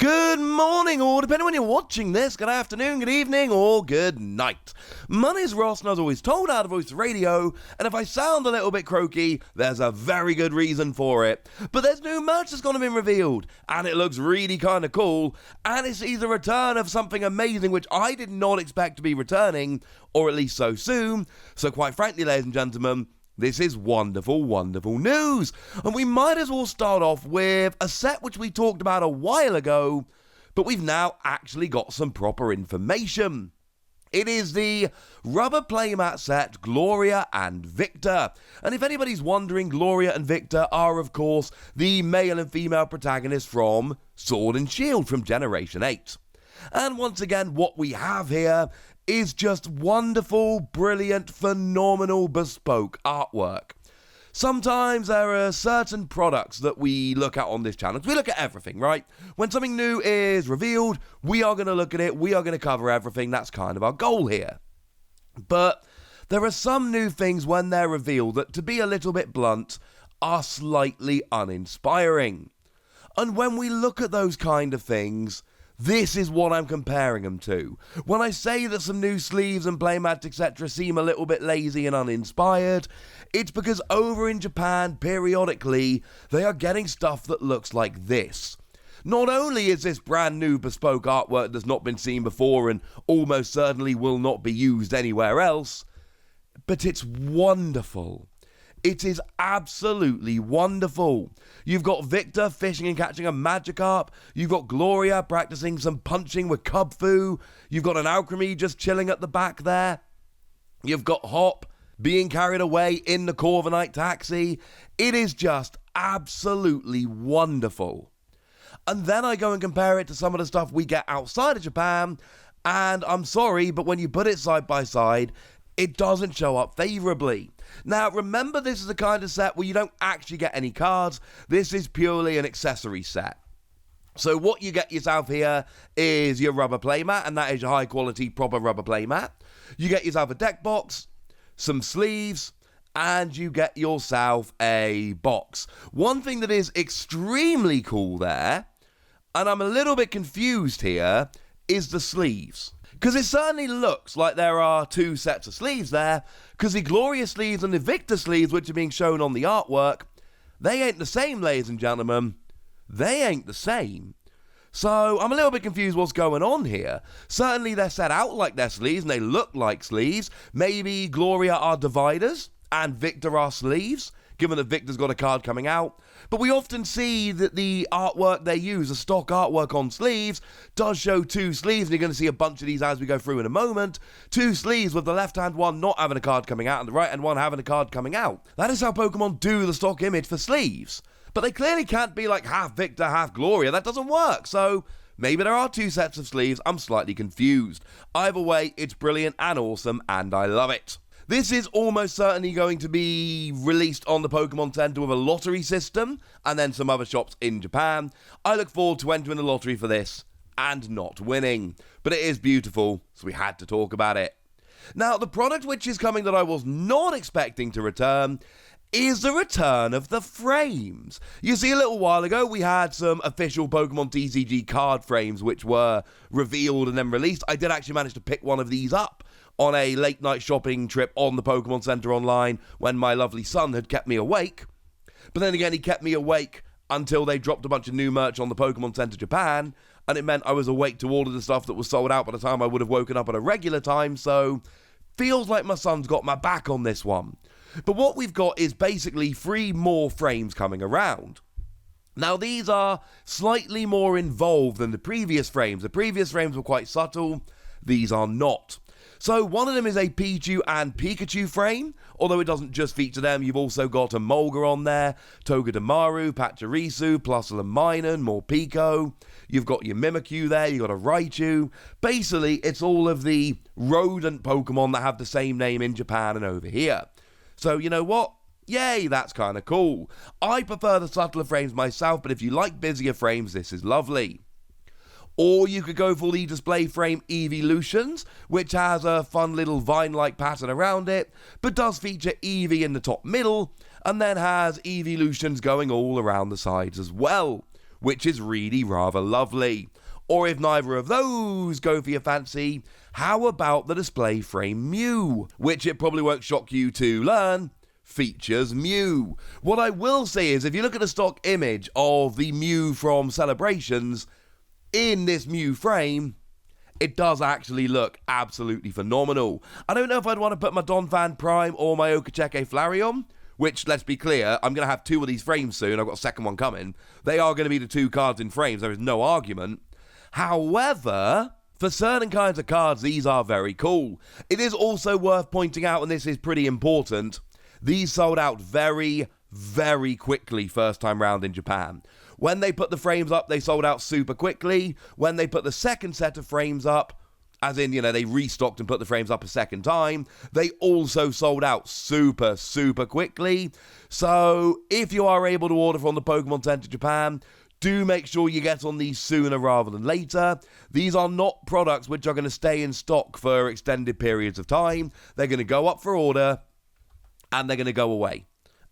Good morning, or depending when you're watching this, good afternoon, good evening, or good night. My name's Ross, and as always told out of Voice Radio, and if I sound a little bit croaky, there's a very good reason for it. But there's new merch that's going to be revealed, and it looks really kind of cool, and it sees a return of something amazing which I did not expect to be returning, or at least so soon. So quite frankly, ladies and gentlemen, this is wonderful, wonderful news. And we might as well start off with a set which we talked about a while ago, but we've now actually got some proper information. It is the rubber playmat set Gloria and Victor. And if anybody's wondering, Gloria and Victor are, of course, the male and female protagonists from Sword and Shield from Generation 8. And once again, what we have here is just wonderful, brilliant, phenomenal, bespoke artwork. Sometimes there are certain products that we look at on this channel. We look at everything, right? When something new is revealed, we are going to look at it. We are going to cover everything. That's kind of our goal here. But there are some new things when they're revealed that, to be a little bit blunt, are slightly uninspiring. And when we look at those kind of things, this is what I'm comparing them to. When I say that some new sleeves and playmats etc. seem a little bit lazy and uninspired, it's because over in Japan, periodically, they are getting stuff that looks like this. Not only is this brand new bespoke artwork that's not been seen before and almost certainly will not be used anywhere else, but it's wonderful. It is absolutely wonderful. You've got Victor fishing and catching a Magikarp. You've got Gloria practicing some punching with Kung Fu. You've got an Alchemy just chilling at the back there. You've got Hop being carried away in the Corviknight taxi. It is just absolutely wonderful. And then I go and compare it to some of the stuff we get outside of Japan, and I'm sorry, but when you put it side by side, it doesn't show up favourably. Now, remember, this is the kind of set where you don't actually get any cards. This is purely an accessory set. So what you get yourself here is your rubber playmat, and that is your high-quality, proper rubber playmat. You get yourself a deck box, some sleeves, and you get yourself a box. One thing that is extremely cool there, and I'm a little bit confused here, is the sleeves. Because it certainly looks like there are two sets of sleeves there, because the Gloria sleeves and the Victor sleeves, which are being shown on the artwork, they ain't the same, ladies and gentlemen. They ain't the same. So I'm a little bit confused what's going on here. Certainly they're set out like they're sleeves and they look like sleeves. Maybe Gloria are dividers and Victor are sleeves, given that Victor's got a card coming out. But we often see that the artwork they use, the stock artwork on sleeves, does show two sleeves, and you're going to see a bunch of these as we go through in a moment. Two sleeves with the left-hand one not having a card coming out and the right-hand one having a card coming out. That is how Pokemon do the stock image for sleeves. But they clearly can't be like half Victor, half Gloria. That doesn't work. So maybe there are two sets of sleeves. I'm slightly confused. Either way, it's brilliant and awesome, and I love it. This is almost certainly going to be released on the Pokemon Center with a lottery system, and then some other shops in Japan. I look forward to entering the lottery for this, and not winning. But it is beautiful, so we had to talk about it. Now, the product which is coming that I was not expecting to return is the return of the frames. You see, a little while ago, we had some official Pokemon TCG card frames which were revealed and then released. I did actually manage to pick one of these up on a late night shopping trip on the Pokemon Center online when my lovely son had kept me awake. But then again, he kept me awake until they dropped a bunch of new merch on the Pokemon Center Japan, and it meant I was awake to all of the stuff that was sold out by the time I would have woken up at a regular time, so feels like my son's got my back on this one. But what we've got is basically 3 more frames coming around. Now, these are slightly more involved than the previous frames. The previous frames were quite subtle. These are not. So one of them is a Pichu and Pikachu frame, although it doesn't just feature them. You've also got a Mulga on there, Togedemaru, Pachirisu, Plusle and Minun, more Pico. You've got your Mimikyu there, you've got a Raichu. Basically, it's all of the rodent Pokemon that have the same name in Japan and over here. So, you know what? Yay, that's kind of cool. I prefer the subtler frames myself, but if you like busier frames, this is lovely. Or you could go for the display frame Evolutions, which has a fun little vine-like pattern around it, but does feature Eevee in the top middle, and then has Evolutions going all around the sides as well, which is really rather lovely. Or if neither of those go for your fancy, how about the display frame Mew, which it probably won't shock you to learn features Mew. What I will say is, if you look at the stock image of the Mew from Celebrations in this Mew frame, it does actually look absolutely phenomenal. I don't know if I'd want to put my Donphan Prime or my Okacheke Flareon, which, let's be clear, I'm going to have two of these frames soon. I've got a second one coming. They are going to be the two cards in frames. There is no argument. However, for certain kinds of cards, these are very cool. It is also worth pointing out, and this is pretty important, these sold out very, very quickly first time round in Japan. When they put the frames up, they sold out super quickly. When they put the second set of frames up, as in, they restocked and put the frames up a second time, they also sold out super, super quickly. So if you are able to order from the Pokemon Center Japan, do make sure you get on these sooner rather than later. These are not products which are going to stay in stock for extended periods of time. They're going to go up for order, and they're going to go away.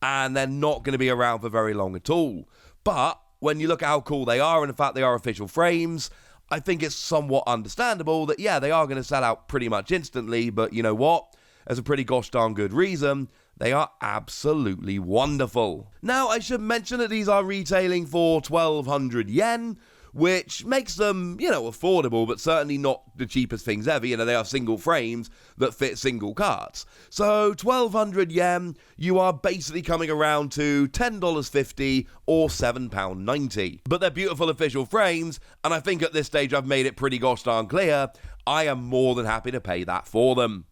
And they're not going to be around for very long at all. But when you look at how cool they are, and the fact they are official frames, I think it's somewhat understandable that, yeah, they are going to sell out pretty much instantly, but you know what? There's a pretty gosh darn good reason. They are absolutely wonderful. Now, I should mention that these are retailing for 1,200 yen, which makes them, affordable, but certainly not the cheapest things ever. They are single frames that fit single cards. So 1,200 yen, you are basically coming around to $10.50 or £7.90. But they're beautiful official frames, and I think at this stage I've made it pretty gosh darn clear, I am more than happy to pay that for them.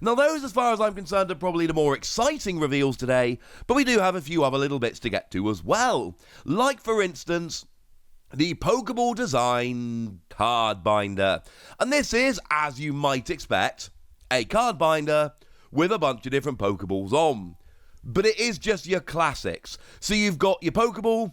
Now, those, as far as I'm concerned, are probably the more exciting reveals today, but we do have a few other little bits to get to as well. Like, for instance, the Pokeball Design card binder. And this is, as you might expect, a card binder with a bunch of different Pokeballs on. But it is just your classics. So you've got your Pokeball,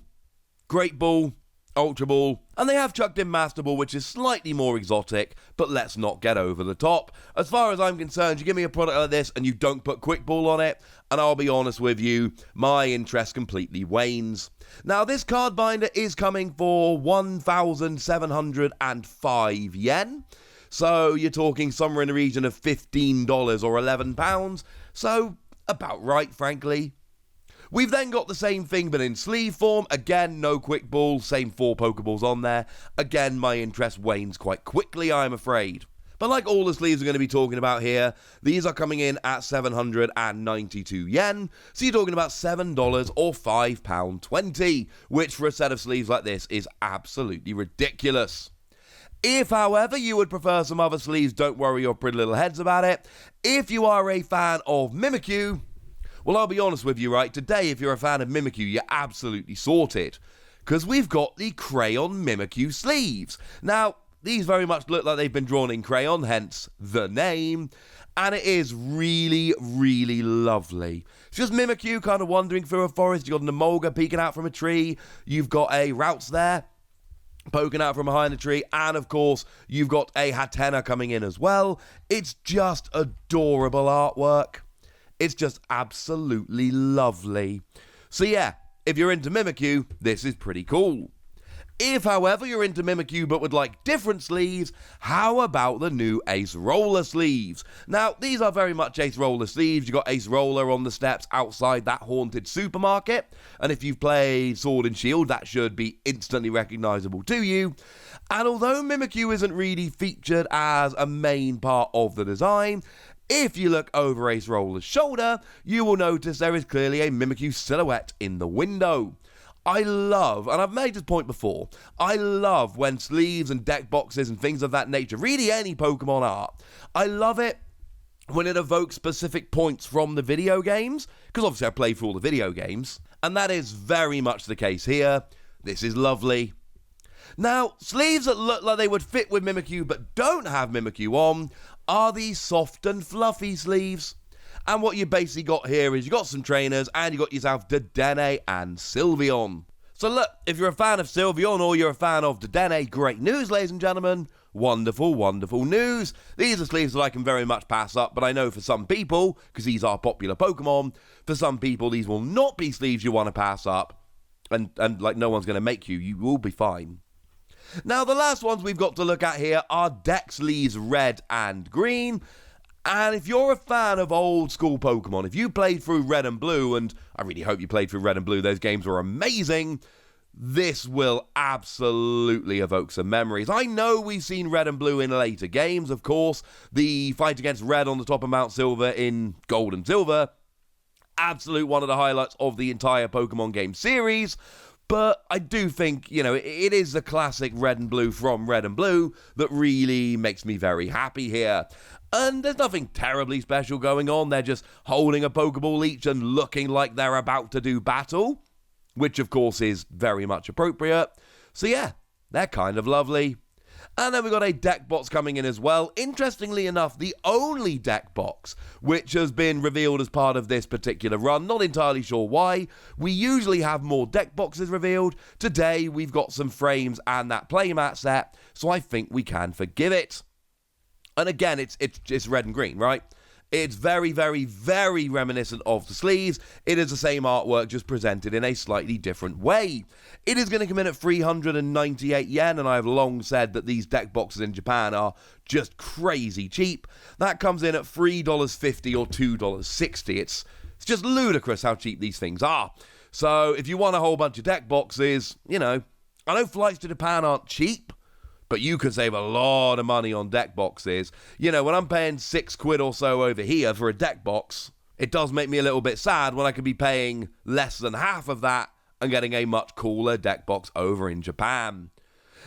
Great Ball, Ultra Ball, and they have chucked in Master Ball, which is slightly more exotic, but let's not get over the top. As far as I'm concerned, you give me a product like this and you don't put Quick Ball on it, and I'll be honest with you, my interest completely wanes. Now, this card binder is coming for 1,705 yen, so you're talking somewhere in the region of $15 or £11, so about right, frankly. We've then got the same thing but in sleeve form. Again, no Quick Ball, same 4 Pokeballs on there. Again, my interest wanes quite quickly, I'm afraid. But like all the sleeves we're going to be talking about here, these are coming in at 792 yen, so you're talking about $7 or £5.20, which for a set of sleeves like this is absolutely ridiculous. If, however, you would prefer some other sleeves, don't worry your pretty little heads about it. If you are a fan of Mimikyu, well, I'll be honest with you, right? Today, if you're a fan of Mimikyu, you're absolutely sorted. Because we've got the Crayon Mimikyu sleeves. Now, these very much look like they've been drawn in crayon, hence the name. And it is really, really lovely. It's just Mimikyu kind of wandering through a forest. You've got an Emolga peeking out from a tree. You've got a Routes there, poking out from behind the tree. And, of course, you've got a Hatena coming in as well. It's just adorable artwork. It's just absolutely lovely. So yeah, if you're into Mimikyu, this is pretty cool. If, however, you're into Mimikyu but would like different sleeves, how about the new Ace Roller sleeves? Now, these are very much Ace Roller sleeves. You've got Ace Roller on the steps outside that haunted supermarket. And if you've played Sword and Shield, that should be instantly recognizable to you. And although Mimikyu isn't really featured as a main part of the design, if you look over Ace Roller's shoulder, you will notice there is clearly a Mimikyu silhouette in the window. I love, and I've made this point before, I love when sleeves and deck boxes and things of that nature, really any Pokemon art, I love it when it evokes specific points from the video games, because obviously I play through all the video games, and that is very much the case here. This is lovely. Now, sleeves that look like they would fit with Mimikyu but don't have Mimikyu on are these soft and fluffy sleeves. And what you basically got here is you got some trainers and you got yourself Dedenne and Sylveon. So look, if you're a fan of Sylveon or you're a fan of Dedenne, great news, ladies and gentlemen. Wonderful, wonderful news. These are sleeves that I can very much pass up, but I know for some people, because these are popular Pokemon, for some people these will not be sleeves you want to pass up. And like no one's going to make you. You will be fine. Now, the last ones we've got to look at here are Dexley's Red and Green. And if you're a fan of old school Pokemon, if you played through Red and Blue, and I really hope you played through Red and Blue, those games were amazing, this will absolutely evoke some memories. I know we've seen Red and Blue in later games, of course. The fight against Red on the top of Mount Silver in Gold and Silver, absolute one of the highlights of the entire Pokemon game series. But I do think, it is the classic Red and Blue from Red and Blue that really makes me very happy here. And there's nothing terribly special going on. They're just holding a Pokeball each and looking like they're about to do battle, which of course is very much appropriate. So yeah, they're kind of lovely. And then we've got a deck box coming in as well. Interestingly enough, the only deck box which has been revealed as part of this particular run. Not entirely sure why. We usually have more deck boxes revealed. Today, we've got some frames and that playmat set, so I think we can forgive it. And again, it's red and green, right? It's very, very, very reminiscent of the sleeves. It is the same artwork, just presented in a slightly different way. It is going to come in at 398 yen, and I have long said that these deck boxes in Japan are just crazy cheap. That comes in at $3.50 or $2.60. It's just ludicrous how cheap these things are. So if you want a whole bunch of deck boxes, I know flights to Japan aren't cheap, but you can save a lot of money on deck boxes. When I'm paying £6 or so over here for a deck box, it does make me a little bit sad when I could be paying less than half of that and getting a much cooler deck box over in Japan.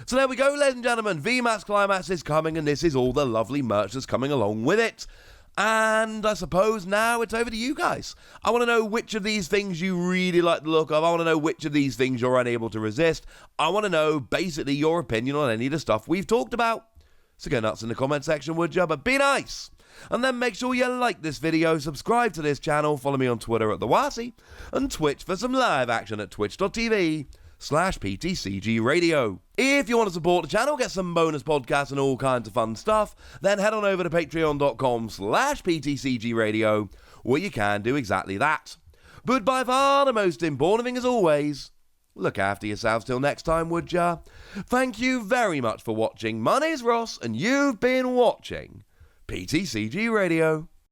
So there we go, ladies and gentlemen. VMAX Climax is coming, and this is all the lovely merch that's coming along with it. And I suppose now it's over to you guys. I want to know which of these things you really like the look of. I want to know which of these things you're unable to resist. I want to know, basically, your opinion on any of the stuff we've talked about. So go nuts in the comment section, would you? But be nice. And then make sure you like this video, subscribe to this channel, follow me on Twitter at TheWasi, and Twitch for some live action at twitch.tv/PTCG Radio. If you want to support the channel, get some bonus podcasts and all kinds of fun stuff, then head on over to patreon.com/PTCG Radio, where you can do exactly that. But by far the most important thing, as always, look after yourselves till next time, would ya? Thank you very much for watching. My name's Ross, and you've been watching PTCG Radio.